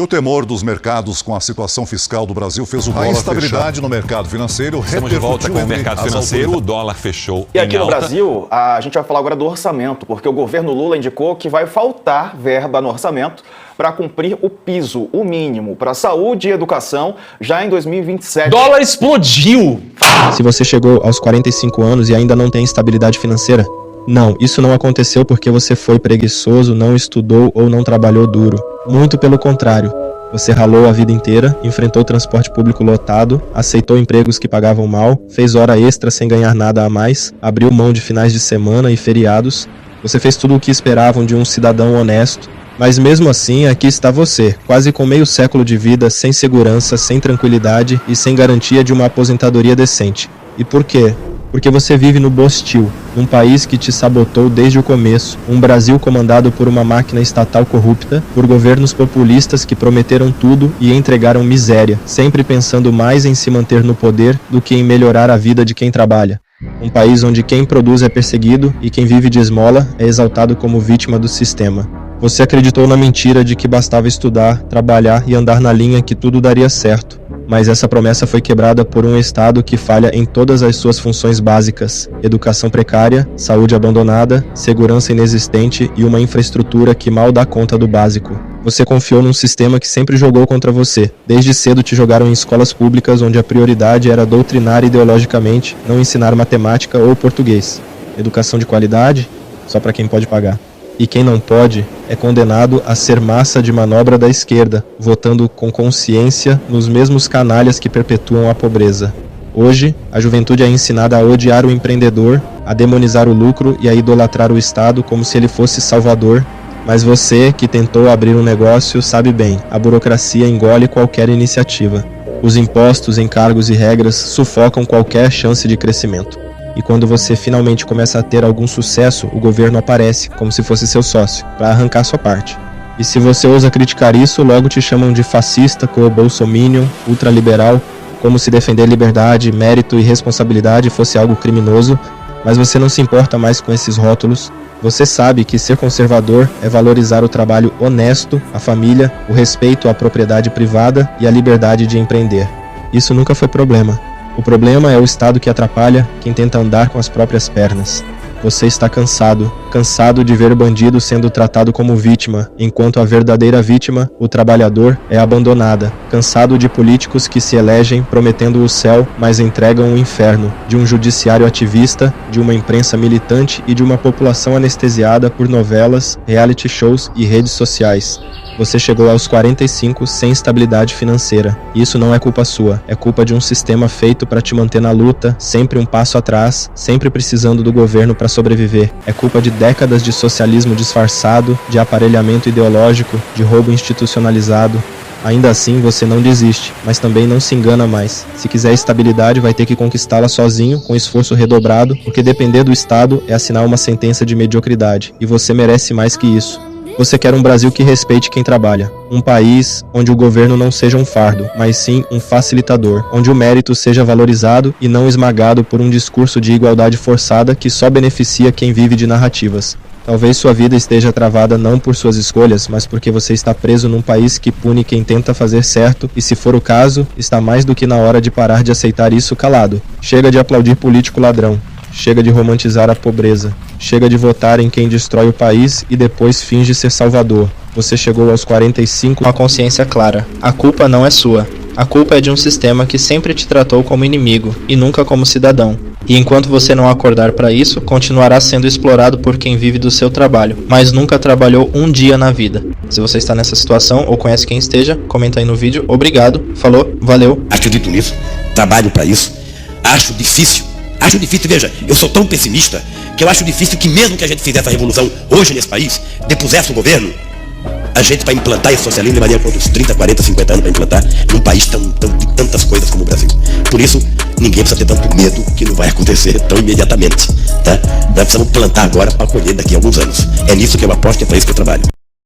O temor dos mercados com a situação fiscal do Brasil fez o dólar fechar. A instabilidade no mercado financeiro Estamos de volta com o mercado financeiro, o dólar fechou E aqui em no alta. Brasil, a gente vai falar agora do orçamento, porque o governo Lula indicou que vai faltar verba no orçamento para cumprir o piso, o mínimo, para saúde e educação já em 2027. Dólar explodiu! Se você chegou aos 45 anos e ainda não tem estabilidade financeira, não, isso não aconteceu porque você foi preguiçoso, não estudou ou não trabalhou duro. Muito pelo contrário. Você ralou a vida inteira, enfrentou transporte público lotado, aceitou empregos que pagavam mal, fez hora extra sem ganhar nada a mais, abriu mão de finais de semana e feriados. Você fez tudo o que esperavam de um cidadão honesto. Mas mesmo assim, aqui está você, quase com meio século de vida, sem segurança, sem tranquilidade e sem garantia de uma aposentadoria decente. E por quê? Porque você vive no Bostil, num país que te sabotou desde o começo, um Brasil comandado por uma máquina estatal corrupta, por governos populistas que prometeram tudo e entregaram miséria, sempre pensando mais em se manter no poder do que em melhorar a vida de quem trabalha. Um país onde quem produz é perseguido e quem vive de esmola é exaltado como vítima do sistema. Você acreditou na mentira de que bastava estudar, trabalhar e andar na linha que tudo daria certo. Mas essa promessa foi quebrada por um Estado que falha em todas as suas funções básicas: educação precária, saúde abandonada, segurança inexistente e uma infraestrutura que mal dá conta do básico. Você confiou num sistema que sempre jogou contra você. Desde cedo te jogaram em escolas públicas onde a prioridade era doutrinar ideologicamente, não ensinar matemática ou português. Educação de qualidade? Só para quem pode pagar. E quem não pode é condenado a ser massa de manobra da esquerda, votando com consciência nos mesmos canalhas que perpetuam a pobreza. Hoje, a juventude é ensinada a odiar o empreendedor, a demonizar o lucro e a idolatrar o Estado como se ele fosse salvador. Mas você, que tentou abrir um negócio, sabe bem, a burocracia engole qualquer iniciativa. Os impostos, encargos e regras sufocam qualquer chance de crescimento. E quando você finalmente começa a ter algum sucesso, o governo aparece, como se fosse seu sócio, para arrancar sua parte. E se você ousa criticar isso, logo te chamam de fascista, co-bolsominion, ultraliberal, como se defender liberdade, mérito e responsabilidade fosse algo criminoso, mas você não se importa mais com esses rótulos. Você sabe que ser conservador é valorizar o trabalho honesto, a família, o respeito à propriedade privada e a liberdade de empreender. Isso nunca foi problema. O problema é o Estado que atrapalha quem tenta andar com as próprias pernas. Você está cansado de ver bandido sendo tratado como vítima, enquanto a verdadeira vítima, o trabalhador, é abandonada. Cansado de políticos que se elegem prometendo o céu, mas entregam o inferno. De um judiciário ativista, de uma imprensa militante e de uma população anestesiada por novelas, reality shows e redes sociais. Você chegou aos 45 sem estabilidade financeira. Isso não é culpa sua, é culpa de um sistema feito para te manter na luta, sempre um passo atrás, sempre precisando do governo para sobreviver. É culpa de décadas de socialismo disfarçado, de aparelhamento ideológico, de roubo institucionalizado. Ainda assim, você não desiste, mas também não se engana mais. Se quiser estabilidade, vai ter que conquistá-la sozinho, com esforço redobrado, porque depender do Estado é assinar uma sentença de mediocridade, e você merece mais que isso. Você quer um Brasil que respeite quem trabalha. Um país onde o governo não seja um fardo, mas sim um facilitador. Onde o mérito seja valorizado e não esmagado por um discurso de igualdade forçada que só beneficia quem vive de narrativas. Talvez sua vida esteja travada não por suas escolhas, mas porque você está preso num país que pune quem tenta fazer certo e, se for o caso, está mais do que na hora de parar de aceitar isso calado. Chega de aplaudir político ladrão. Chega de romantizar a pobreza. Chega de votar em quem destrói o país e depois finge ser salvador. Você chegou aos 45 com a consciência clara. A culpa não é sua. A culpa é de um sistema que sempre te tratou como inimigo e nunca como cidadão. E enquanto você não acordar para isso, continuará sendo explorado por quem vive do seu trabalho, mas nunca trabalhou um dia na vida. Se você está nessa situação ou conhece quem esteja, comenta aí no vídeo. Obrigado, falou, valeu. Acredito nisso, trabalho para isso. Acho difícil, veja, eu sou tão pessimista que eu acho difícil que mesmo que a gente fizesse a revolução hoje nesse país, depusesse o governo, a gente para implantar esse socialismo levaria uns 30, 40, 50 anos para implantar num país de tantas coisas como o Brasil. Por isso, ninguém precisa ter tanto medo que não vai acontecer tão imediatamente, tá? Nós precisamos plantar agora para colher daqui a alguns anos. É nisso que eu aposto, é para isso que eu trabalho.